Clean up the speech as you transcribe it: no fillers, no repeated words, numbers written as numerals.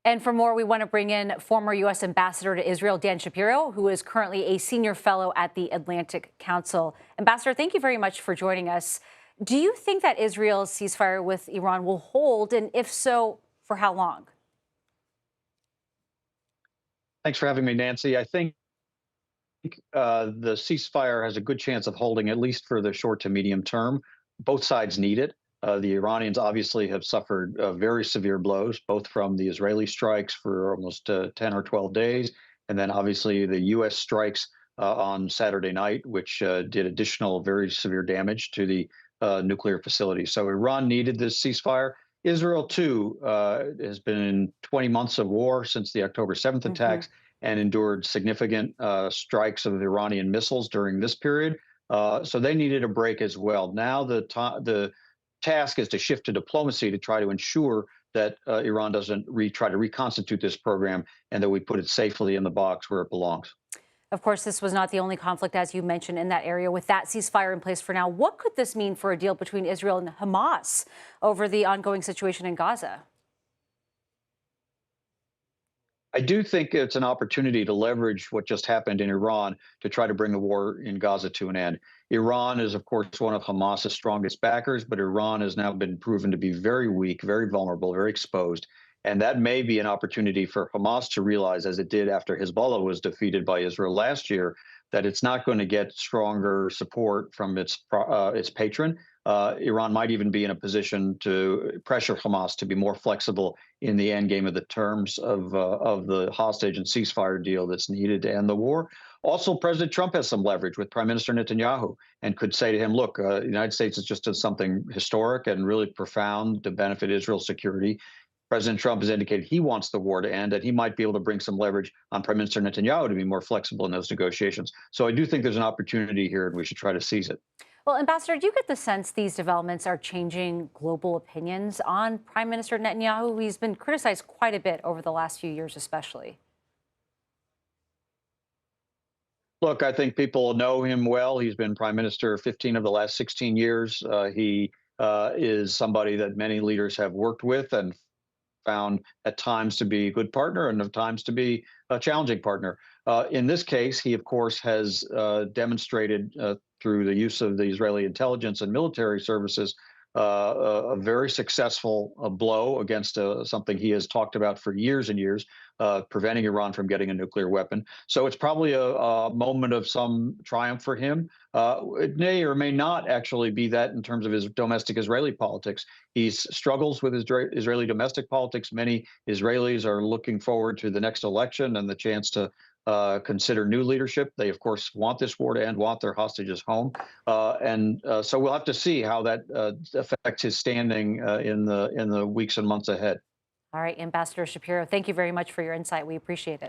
And for more, we want to bring in former U.S. Ambassador to Israel, Dan Shapiro, who is currently a senior fellow at the Atlantic Council. Ambassador, thank you very much for joining us. Do you think that Israel's ceasefire with Iran will hold? And if so, for how long? Thanks for having me, Nancy. I think the ceasefire has a good chance of holding, at least for the short to medium term. Both sides need it. The Iranians obviously have suffered very severe blows, both from the Israeli strikes for almost 10 or 12 days, and then obviously the U.S. strikes on Saturday night, which did additional very severe damage to the nuclear facility. So Iran needed this ceasefire. Israel, too, has been in 20 months of war since the October 7th attacks and endured significant strikes of Iranian missiles during this period. So they needed a break as well. Now the task is to shift to diplomacy to try to ensure that Iran doesn't try to reconstitute this program and that we put it safely in the box where it belongs. Of course, this was not the only conflict, as you mentioned, in that area. With that ceasefire in place for now, what could this mean for a deal between Israel and Hamas over the ongoing situation in Gaza? I do think it's an opportunity to leverage what just happened in Iran to try to bring the war in Gaza to an end. Iran is, of course, one of Hamas's strongest backers, but Iran has now been proven to be very weak, very vulnerable, very exposed. And that may be an opportunity for Hamas to realize, as it did after Hezbollah was defeated by Israel last year, that it's not going to get stronger support from its patron. Iran might even be in a position to pressure Hamas to be more flexible in the end game of the terms of the hostage and ceasefire deal that's needed to end the war. Also, President Trump has some leverage with Prime Minister Netanyahu and could say to him, look, the United States has just done something historic and really profound to benefit Israel's security. President Trump has indicated he wants the war to end, and he might be able to bring some leverage on Prime Minister Netanyahu to be more flexible in those negotiations. So I do think there's an opportunity here, and we should try to seize it. Well, Ambassador, do you get the sense these developments are changing global opinions on Prime Minister Netanyahu? He's been criticized quite a bit over the last few years, especially. Look, I think people know him well. He's been prime minister 15 of the last 16 years. He is somebody that many leaders have worked with and found at times to be a good partner and at times to be a challenging partner. In this case, he, of course, has demonstrated through the use of the Israeli intelligence and military services a very successful blow against something he has talked about for years and years, preventing Iran from getting a nuclear weapon. So it's probably a moment of some triumph for him. It may or may not actually be that in terms of his domestic Israeli politics. He struggles with his Israeli domestic politics. Many Israelis are looking forward to the next election and the chance to consider new leadership. They, of course, want this war to end, want their hostages home. So we'll have to see how that affects his standing in the weeks and months ahead. All right, Ambassador Shapiro, thank you very much for your insight. We appreciate it.